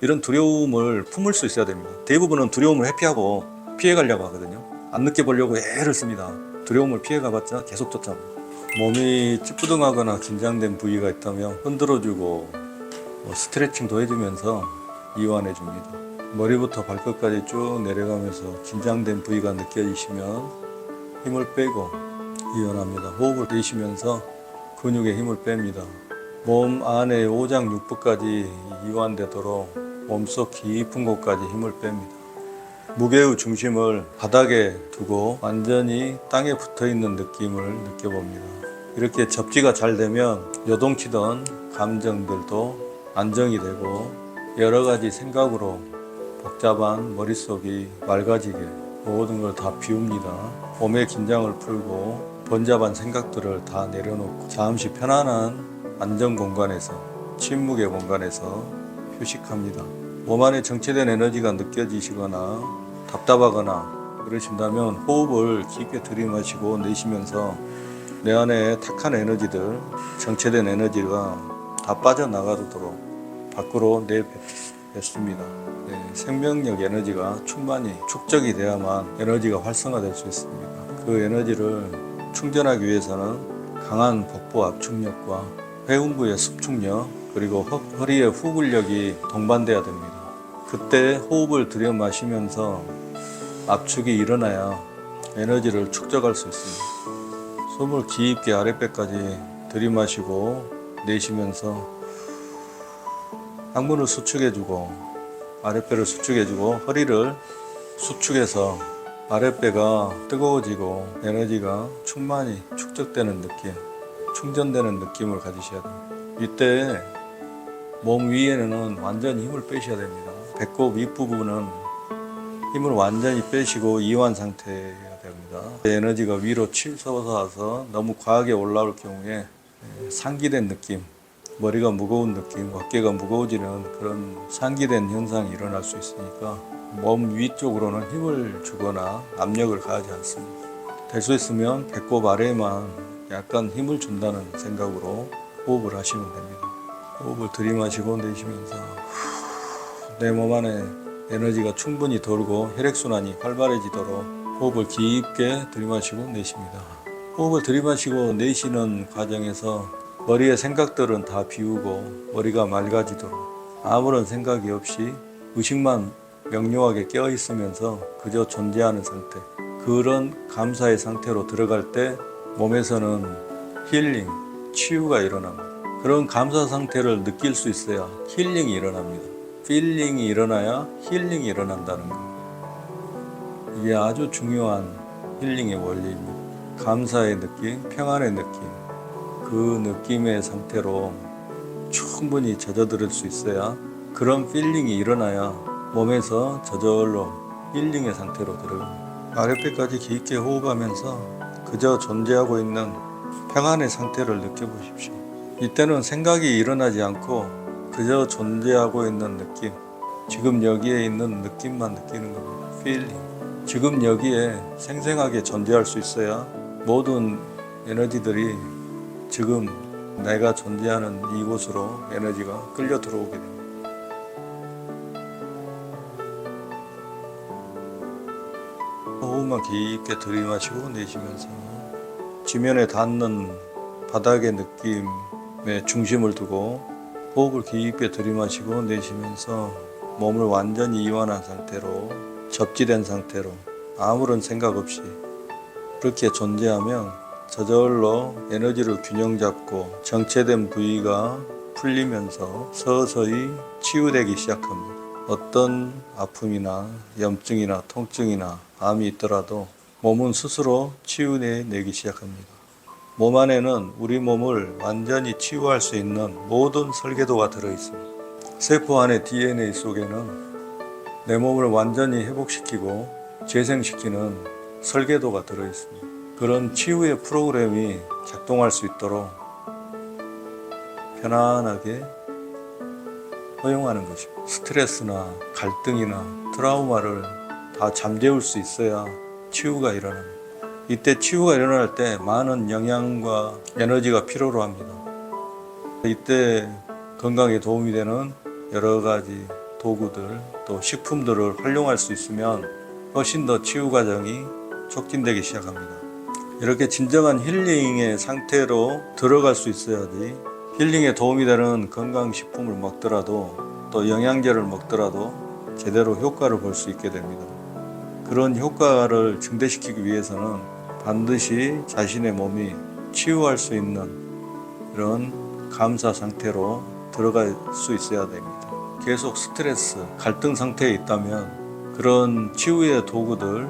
이런 두려움을 품을 수 있어야 됩니다. 대부분은 두려움을 회피하고 피해가려고 하거든요. 안 느껴보려고 애를 씁니다. 두려움을 피해가봤자 계속 쫓아옵니다. 몸이 찌뿌둥하거나 긴장된 부위가 있다면 흔들어주고 스트레칭도 해주면서 이완해줍니다. 머리부터 발끝까지 쭉 내려가면서 긴장된 부위가 느껴지시면 힘을 빼고 이완합니다. 호흡을 내쉬면서 근육에 힘을 뺍니다. 몸 안에 오장육부까지 이완되도록 몸속 깊은 곳까지 힘을 뺍니다. 무게의 중심을 바닥에 두고 완전히 땅에 붙어있는 느낌을 느껴봅니다. 이렇게 접지가 잘 되면 요동치던 감정들도 안정이 되고 여러 가지 생각으로 복잡한 머릿속이 맑아지게 모든 걸 다 비웁니다. 몸의 긴장을 풀고 번잡한 생각들을 다 내려놓고 잠시 편안한 안정 공간에서 침묵의 공간에서 휴식합니다. 몸 안에 정체된 에너지가 느껴지시거나 답답하거나 그러신다면 호흡을 깊게 들이마시고 내쉬면서 내 안에 탁한 에너지들, 정체된 에너지가 다 빠져나가도록 밖으로 내뱉습니다. 생명력 에너지가 충만히 축적이 돼야만 에너지가 활성화될 수 있습니다. 그 에너지를 충전하기 위해서는 강한 복부 압축력과 회음부의 습축력 그리고 허리의 후근력이 동반돼야 됩니다. 그때 호흡을 들여 마시면서 압축이 일어나야 에너지를 축적할 수 있습니다. 숨을 깊게 아랫배까지 들이마시고 내쉬면서 항문을 수축해주고 아랫배를 수축해주고 허리를 수축해서 아랫배가 뜨거워지고 에너지가 충만히 축적되는 느낌, 충전되는 느낌을 가지셔야 됩니다. 이때 몸 위에는 완전히 힘을 빼셔야 됩니다. 배꼽 윗부분은 힘을 완전히 빼시고 이완 상태여야 됩니다. 에너지가 위로 치솟아서 너무 과하게 올라올 경우에 상기된 느낌, 머리가 무거운 느낌, 어깨가 무거워지는 그런 상기된 현상이 일어날 수 있으니까 몸 위쪽으로는 힘을 주거나 압력을 가하지 않습니다. 될 수 있으면 배꼽 아래에만 약간 힘을 준다는 생각으로 호흡을 하시면 됩니다. 호흡을 들이마시고 내쉬면서 내 몸 안에 에너지가 충분히 돌고 혈액순환이 활발해지도록 호흡을 깊게 들이마시고 내쉽니다. 호흡을 들이마시고 내쉬는 과정에서 머리의 생각들은 다 비우고 머리가 맑아지도록 아무런 생각이 없이 의식만 명료하게 깨어있으면서 그저 존재하는 상태, 그런 감사의 상태로 들어갈 때 몸에서는 힐링, 치유가 일어납니다. 그런 감사 상태를 느낄 수 있어야 힐링이 일어납니다. 필링이 일어나야 힐링이 일어난다는 거예요. 이게 아주 중요한 힐링의 원리입니다. 감사의 느낌, 평안의 느낌, 그 느낌의 상태로 충분히 젖어들 수 있어야 그런 필링이 일어나야 몸에서 저절로 힐링의 상태로 들어갑니다. 아랫배까지 깊게 호흡하면서 그저 존재하고 있는 평안의 상태를 느껴보십시오. 이때는 생각이 일어나지 않고 그저 존재하고 있는 느낌, 지금 여기에 있는 느낌만 느끼는 겁니다. 필링. 지금 여기에 생생하게 존재할 수 있어야 모든 에너지들이 지금 내가 존재하는 이곳으로 에너지가 끌려 들어오게 됩니다. 호흡만 깊게 들이마시고 내쉬면서 지면에 닿는 바닥의 느낌에 중심을 두고 호흡을 깊게 들이마시고 내쉬면서 몸을 완전히 이완한 상태로 접지된 상태로 아무런 생각 없이 그렇게 존재하면 저절로 에너지를 균형 잡고 정체된 부위가 풀리면서 서서히 치유되기 시작합니다. 어떤 아픔이나 염증이나 통증이나 암이 있더라도 몸은 스스로 치유내기 시작합니다. 몸 안에는 우리 몸을 완전히 치유할 수 있는 모든 설계도가 들어있습니다. 세포 안의 DNA 속에는 내 몸을 완전히 회복시키고 재생시키는 설계도가 들어있습니다. 그런 치유의 프로그램이 작동할 수 있도록 편안하게 허용하는 것입니다. 스트레스나 갈등이나 트라우마를 다 잠재울 수 있어야 치유가 일어납니다. 이때 치유가 일어날 때 많은 영양과 에너지가 필요로 합니다. 이때 건강에 도움이 되는 여러 가지 도구들 또 식품들을 활용할 수 있으면 훨씬 더 치유 과정이 촉진되기 시작합니다. 이렇게 진정한 힐링의 상태로 들어갈 수 있어야지 힐링에 도움이 되는 건강식품을 먹더라도 또 영양제를 먹더라도 제대로 효과를 볼 수 있게 됩니다. 그런 효과를 증대시키기 위해서는 반드시 자신의 몸이 치유할 수 있는 그런 감사 상태로 들어갈 수 있어야 됩니다. 계속 스트레스, 갈등 상태에 있다면 그런 치유의 도구들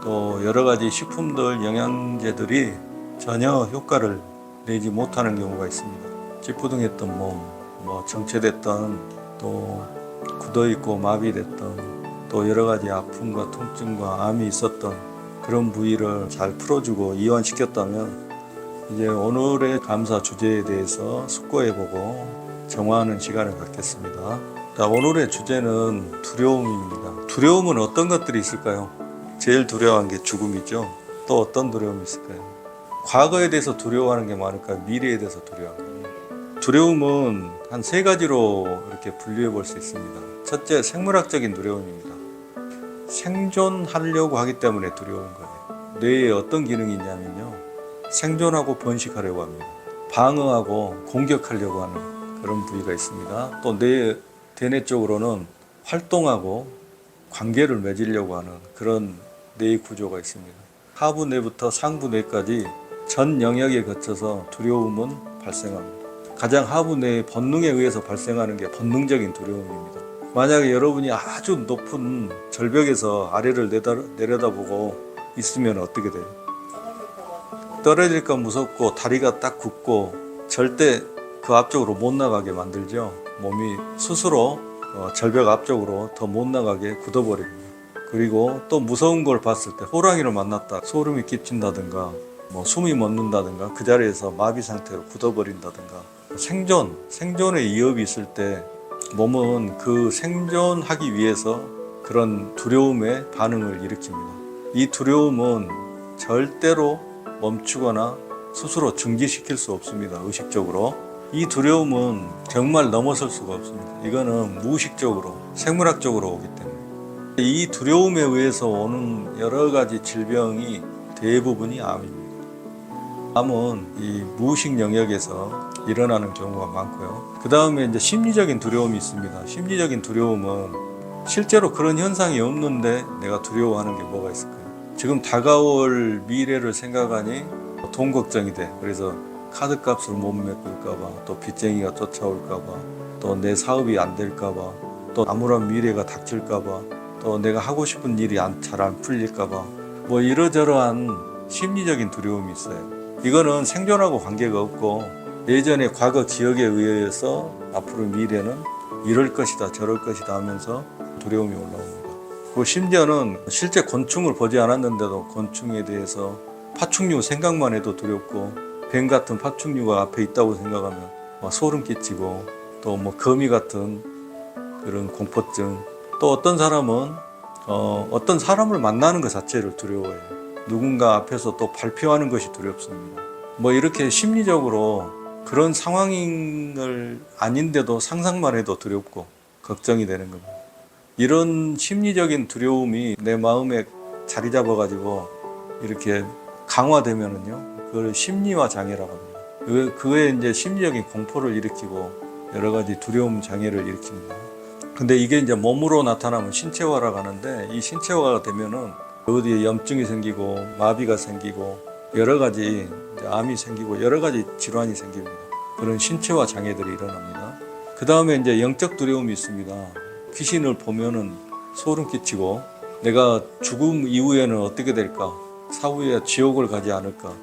또 여러 가지 식품들, 영양제들이 전혀 효과를 내지 못하는 경우가 있습니다. 찌뿌둥했던 몸, 정체됐던 또 굳어있고 마비됐던 또 여러 가지 아픔과 통증과 암이 있었던 그런 부위를 잘 풀어주고 이완시켰다면 이제 오늘의 감사 주제에 대해서 숙고해보고 정화하는 시간을 갖겠습니다. 자, 오늘의 주제는 두려움입니다. 두려움은 어떤 것들이 있을까요? 제일 두려워한 게 죽음이죠. 또 어떤 두려움이 있을까요? 과거에 대해서 두려워하는 게 많을까요? 미래에 대해서 두려워하는 거예요. 두려움은 한 3가지로 이렇게 분류해 볼 수 있습니다. 첫째, 생물학적인 두려움입니다. 생존하려고 하기 때문에 두려운 거예요. 뇌에 어떤 기능이 있냐면요, 생존하고 번식하려고 합니다. 방어하고 공격하려고 하는 그런 부위가 있습니다. 또 뇌 대뇌 쪽으로는 활동하고 관계를 맺으려고 하는 그런 뇌의 구조가 있습니다. 하부 뇌부터 상부 뇌까지 전 영역에 거쳐서 두려움은 발생합니다. 가장 하부 뇌의 본능에 의해서 발생하는 게 본능적인 두려움입니다. 만약에 여러분이 아주 높은 절벽에서 아래를 내려다보고 있으면 어떻게 돼요? 떨어질까 무섭고 다리가 딱 굳고 절대 그 앞쪽으로 못 나가게 만들죠. 몸이 스스로 절벽 앞쪽으로 더 못 나가게 굳어버립니다. 그리고 또 무서운 걸 봤을 때 호랑이를 만났다 소름이 끼친다든가 숨이 멎는다든가 그 자리에서 마비 상태로 굳어버린다든가 생존의 위협이 있을 때 몸은 그 생존하기 위해서 그런 두려움의 반응을 일으킵니다. 이 두려움은 절대로 멈추거나 스스로 중지시킬 수 없습니다. 의식적으로. 이 두려움은 정말 넘어설 수가 없습니다. 이거는 무의식적으로, 생물학적으로 오기 때문에. 이 두려움에 의해서 오는 여러 가지 질병이 대부분이 암입니다. 암은 이 무의식 영역에서 일어나는 경우가 많고요. 그 다음에 이제 심리적인 두려움이 있습니다. 심리적인 두려움은 실제로 그런 현상이 없는데 내가 두려워하는 게 뭐가 있을까요? 지금 다가올 미래를 생각하니 돈 걱정이 돼. 그래서 카드 값을 못 메꿀까봐, 또 빚쟁이가 쫓아올까봐, 또 내 사업이 안 될까봐, 또 아무런 미래가 닥칠까봐, 또 내가 하고 싶은 일이 잘 안 풀릴까봐, 이러저러한 심리적인 두려움이 있어요. 이거는 생존하고 관계가 없고 예전의 과거 기억에 의해서 앞으로 미래는 이럴 것이다 저럴 것이다 하면서 두려움이 올라옵니다. 그리고 심지어는 실제 곤충을 보지 않았는데도 곤충에 대해서 파충류 생각만 해도 두렵고 뱀 같은 파충류가 앞에 있다고 생각하면 소름 끼치고 또 거미 같은 그런 공포증, 또 어떤 사람은 어떤 사람을 만나는 것 자체를 두려워해요. 누군가 앞에서 또 발표하는 것이 두렵습니다. 이렇게 심리적으로 그런 상황을 아닌데도 상상만 해도 두렵고 걱정이 되는 겁니다. 이런 심리적인 두려움이 내 마음에 자리 잡아가지고 이렇게 강화되면은요, 그걸 심리화 장애라고 합니다. 그거에 이제 심리적인 공포를 일으키고 여러 가지 두려움 장애를 일으킵니다. 근데 이게 이제 몸으로 나타나면 신체화라고 하는데, 이 신체화가 되면은 어디에 염증이 생기고 마비가 생기고 여러 가지 암이 생기고 여러 가지 질환이 생깁니다. 그런 신체화 장애들이 일어납니다. 그 다음에 이제 영적 두려움이 있습니다. 귀신을 보면은 소름 끼치고 내가 죽음 이후에는 어떻게 될까? 사후에 지옥을 가지 않을까?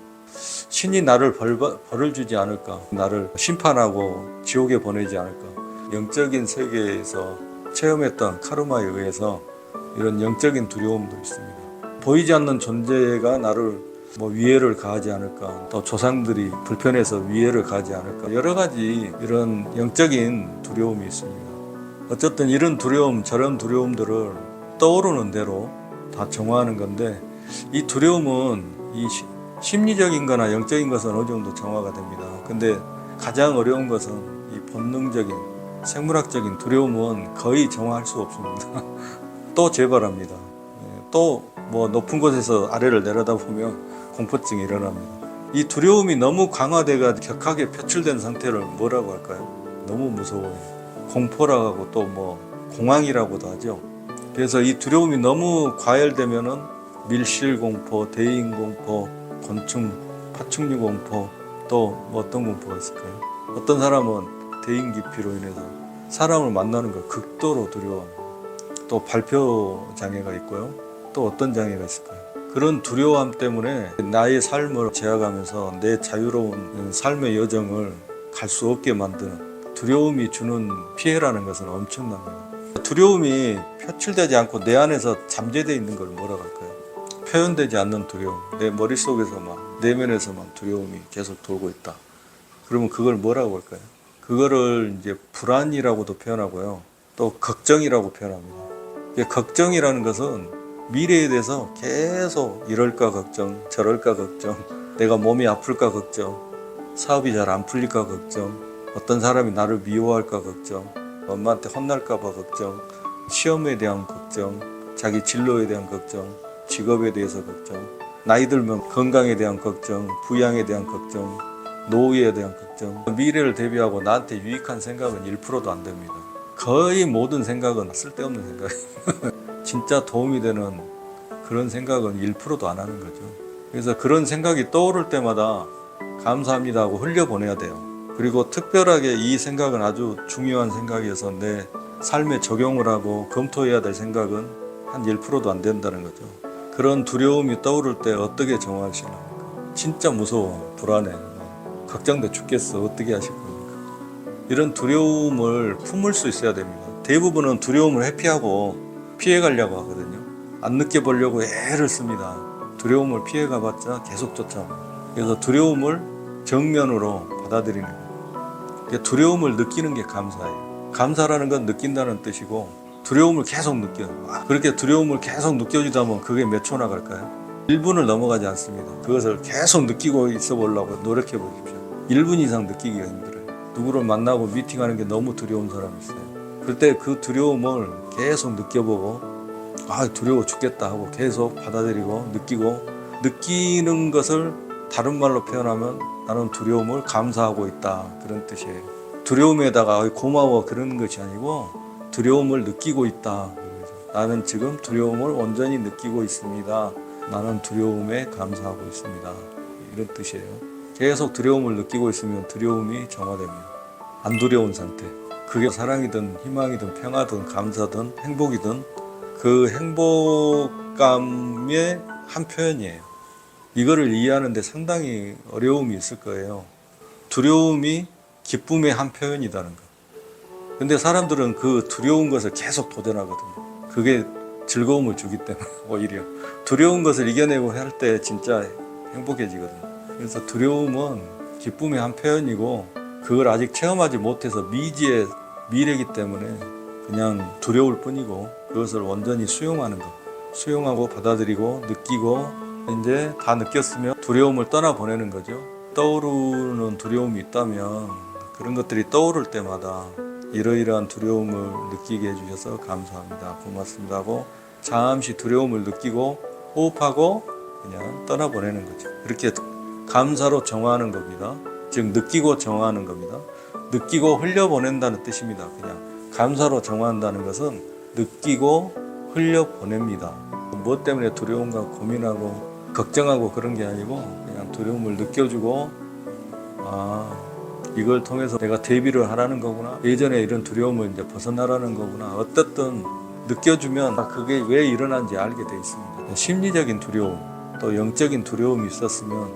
신이 나를 벌을 주지 않을까? 나를 심판하고 지옥에 보내지 않을까? 영적인 세계에서 체험했던 카르마에 의해서 이런 영적인 두려움도 있습니다. 보이지 않는 존재가 나를 위해를 가하지 않을까, 또 조상들이 불편해서 위해를 가하지 않을까, 여러 가지 이런 영적인 두려움이 있습니다. 어쨌든 이런 두려움, 저런 두려움들을 떠오르는 대로 다 정화하는 건데, 이 두려움은 이 심리적인 거나 영적인 것은 어느 정도 정화가 됩니다. 근데 가장 어려운 것은 이 본능적인 생물학적인 두려움은 거의 정화할 수 없습니다. 또 재발합니다. 또 뭐 높은 곳에서 아래를 내려다보면 공포증이 일어납니다. 이 두려움이 너무 강화돼가 격하게 표출된 상태를 뭐라고 할까요? 너무 무서워요. 공포라고 또 뭐 공황이라고도 하죠. 그래서 이 두려움이 너무 과열되면은 밀실공포, 대인공포, 곤충, 파충류 공포, 또 뭐 어떤 공포가 있을까요? 어떤 사람은 대인기피로 인해서 사람을 만나는 걸 극도로 두려워합니다. 또 발표 장애가 있고요. 또 어떤 장애가 있을까요? 그런 두려움 때문에 나의 삶을 제약하면서 내 자유로운 삶의 여정을 갈 수 없게 만드는 두려움이 주는 피해라는 것은 엄청납니다. 두려움이 표출되지 않고 내 안에서 잠재되어 있는 걸 뭐라고 할까요? 표현되지 않는 두려움. 내 머릿속에서만, 내면에서만 두려움이 계속 돌고 있다. 그러면 그걸 뭐라고 할까요? 그거를 이제 불안이라고도 표현하고요. 또 걱정이라고 표현합니다. 걱정이라는 것은 미래에 대해서 계속 이럴까 걱정, 저럴까 걱정, 내가 몸이 아플까 걱정, 사업이 잘 안 풀릴까 걱정, 어떤 사람이 나를 미워할까 걱정, 엄마한테 혼날까 봐 걱정, 시험에 대한 걱정, 자기 진로에 대한 걱정, 직업에 대해서 걱정, 나이 들면 건강에 대한 걱정, 부양에 대한 걱정, 노후에 대한 걱정. 미래를 대비하고 나한테 유익한 생각은 1%도 안 됩니다. 거의 모든 생각은 쓸데없는 생각이에요. 진짜 도움이 되는 그런 생각은 1%도 안 하는 거죠. 그래서 그런 생각이 떠오를 때마다 감사합니다 하고 흘려보내야 돼요. 그리고 특별하게 이 생각은 아주 중요한 생각이어서 내 삶에 적용을 하고 검토해야 될 생각은 한 1%도 안 된다는 거죠. 그런 두려움이 떠오를 때 어떻게 정화하시려니까? 진짜 무서워, 불안해, 걱정돼 죽겠어. 어떻게 하실 겁니까? 이런 두려움을 품을 수 있어야 됩니다. 대부분은 두려움을 회피하고 피해가려고 하거든요. 안 느껴보려고 애를 씁니다. 두려움을 피해가봤자 계속 쫓아옵니다. 그래서 두려움을 정면으로 받아들이는 거예요. 두려움을 느끼는 게 감사예요. 감사라는 건 느낀다는 뜻이고 두려움을 계속 느껴요. 그렇게 두려움을 계속 느껴주다 보면 그게 몇 초 나갈까요? 1분을 넘어가지 않습니다. 그것을 계속 느끼고 있어 보려고 노력해 보십시오. 1분 이상 느끼기가 힘들어요. 누구를 만나고 미팅하는 게 너무 두려운 사람이 있어요. 그럴 때 그 두려움을 계속 느껴보고 두려워 죽겠다 하고 계속 받아들이고 느끼고, 느끼는 것을 다른 말로 표현하면 나는 두려움을 감사하고 있다, 그런 뜻이에요. 두려움에다가 고마워 그러는 것이 아니고 두려움을 느끼고 있다. 나는 지금 두려움을 온전히 느끼고 있습니다. 나는 두려움에 감사하고 있습니다. 이런 뜻이에요. 계속 두려움을 느끼고 있으면 두려움이 정화됩니다. 안 두려운 상태. 그게 사랑이든 희망이든 평화든 감사든 행복이든 그 행복감의 한 표현이에요. 이거를 이해하는데 상당히 어려움이 있을 거예요. 두려움이 기쁨의 한 표현이라는 거. 근데 사람들은 그 두려운 것을 계속 도전하거든요. 그게 즐거움을 주기 때문에 오히려 두려운 것을 이겨내고 할 때 진짜 행복해지거든요. 그래서 두려움은 기쁨의 한 표현이고 그걸 아직 체험하지 못해서 미지의 미래이기 때문에 그냥 두려울 뿐이고 그것을 온전히 수용하는 것. 수용하고 받아들이고 느끼고 이제 다 느꼈으면 두려움을 떠나보내는 거죠. 떠오르는 두려움이 있다면 그런 것들이 떠오를 때마다 이러이러한 두려움을 느끼게 해주셔서 감사합니다, 고맙습니다 하고 잠시 두려움을 느끼고 호흡하고 그냥 떠나보내는 거죠. 그렇게 감사로 정화하는 겁니다. 즉 느끼고 정화하는 겁니다. 느끼고 흘려보낸다는 뜻입니다. 그냥 감사로 정화한다는 것은 느끼고 흘려보냅니다. 무엇 때문에 두려움과 고민하고 걱정하고 그런 게 아니고 그냥 두려움을 느껴주고 이걸 통해서 내가 대비를 하라는 거구나. 예전에 이런 두려움을 이제 벗어나라는 거구나. 어떻든 느껴주면 그게 왜 일어난지 알게 돼 있습니다. 심리적인 두려움, 또 영적인 두려움이 있었으면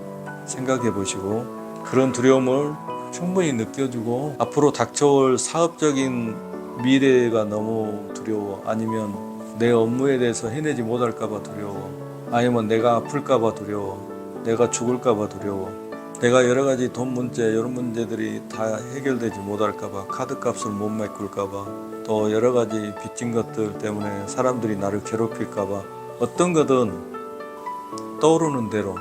생각해 보시고 그런 두려움을 충분히 느껴주고 앞으로 닥쳐올 사업적인 미래가 너무 두려워, 아니면 내 업무에 대해서 해내지 못할까 봐 두려워, 아니면 내가 아플까 봐 두려워, 내가 죽을까 봐 두려워, 내가 여러 가지 돈 문제 이런 문제들이 다 해결되지 못할까 봐, 카드값을 못 메꿀까 봐, 또 여러 가지 빚진 것들 때문에 사람들이 나를 괴롭힐까 봐, 어떤 거든 떠오르는 대로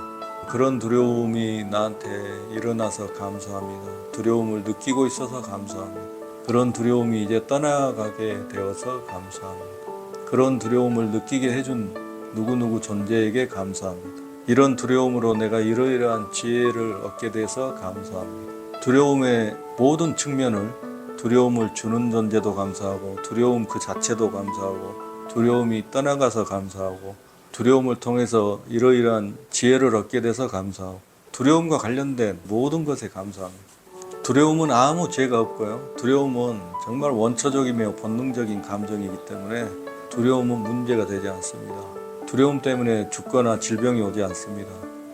그런 두려움이 나한테 일어나서 감사합니다. 두려움을 느끼고 있어서 감사합니다. 그런 두려움이 이제 떠나가게 되어서 감사합니다. 그런 두려움을 느끼게 해준 누구누구 존재에게 감사합니다. 이런 두려움으로 내가 이러이러한 지혜를 얻게 돼서 감사합니다. 두려움의 모든 측면을, 두려움을 주는 존재도 감사하고, 두려움 그 자체도 감사하고, 두려움이 떠나가서 감사하고, 두려움을 통해서 이러이러한 지혜를 얻게 돼서 감사하고, 두려움과 관련된 모든 것에 감사합니다. 두려움은 아무 죄가 없고요. 두려움은 정말 원초적이며 본능적인 감정이기 때문에 두려움은 문제가 되지 않습니다. 두려움 때문에 죽거나 질병이 오지 않습니다.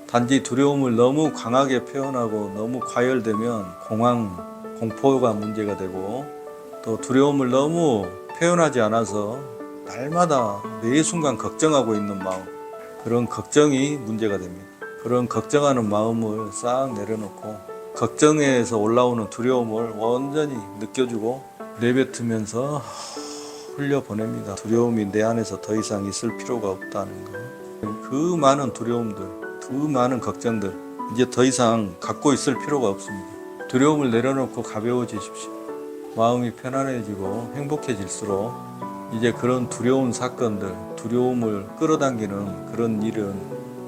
단지 두려움을 너무 강하게 표현하고 너무 과열되면 공황, 공포가 문제가 되고, 또 두려움을 너무 표현하지 않아서 날마다 매 순간 걱정하고 있는 마음, 그런 걱정이 문제가 됩니다. 그런 걱정하는 마음을 싹 내려놓고 걱정에서 올라오는 두려움을 완전히 느껴주고 내뱉으면서 흘려보냅니다. 두려움이 내 안에서 더 이상 있을 필요가 없다는 거. 그 많은 두려움들, 그 많은 걱정들 이제 더 이상 갖고 있을 필요가 없습니다. 두려움을 내려놓고 가벼워지십시오. 마음이 편안해지고 행복해질수록 이제 그런 두려운 사건들, 두려움을 끌어당기는 그런 일은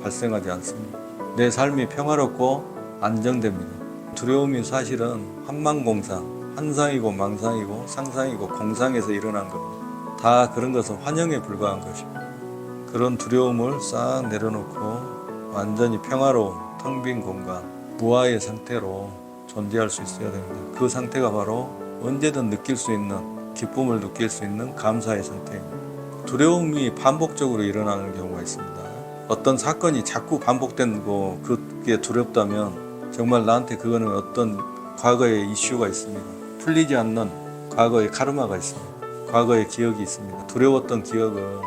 발생하지 않습니다. 내 삶이 평화롭고 안정됩니다. 두려움이 사실은 한망공상, 환상이고 망상이고 상상이고 공상에서 일어난 겁니다. 다 그런 것은 환영에 불과한 것입니다. 그런 두려움을 싹 내려놓고 완전히 평화로운 텅 빈 공간, 무아의 상태로 존재할 수 있어야 됩니다. 그 상태가 바로 언제든 느낄 수 있는, 기쁨을 느낄 수 있는 감사의 상태입니다. 두려움이 반복적으로 일어나는 경우가 있습니다. 어떤 사건이 자꾸 반복되고 그게 두렵다면 정말 나한테 그거는 어떤 과거의 이슈가 있습니다. 풀리지 않는 과거의 카르마가 있습니다. 과거의 기억이 있습니다. 두려웠던 기억을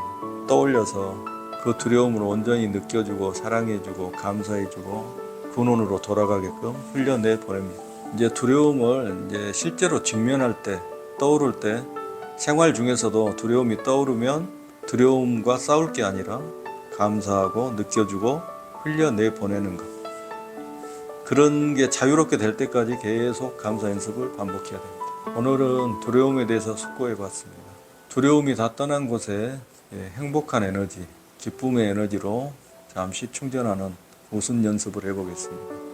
떠올려서 그 두려움을 온전히 느껴주고 사랑해주고 감사해주고 근원으로 돌아가게끔 흘려내 보냅니다. 이제 두려움을 이제 실제로 직면할 때, 떠오를 때, 생활 중에서도 두려움이 떠오르면 두려움과 싸울 게 아니라 감사하고 느껴주고 흘려내 보내는 것. 그런 게 자유롭게 될 때까지 계속 감사 연습을 반복해야 됩니다. 오늘은 두려움에 대해서 숙고해 봤습니다. 두려움이 다 떠난 곳에 행복한 에너지, 기쁨의 에너지로 잠시 충전하는 웃음 연습을 해보겠습니다.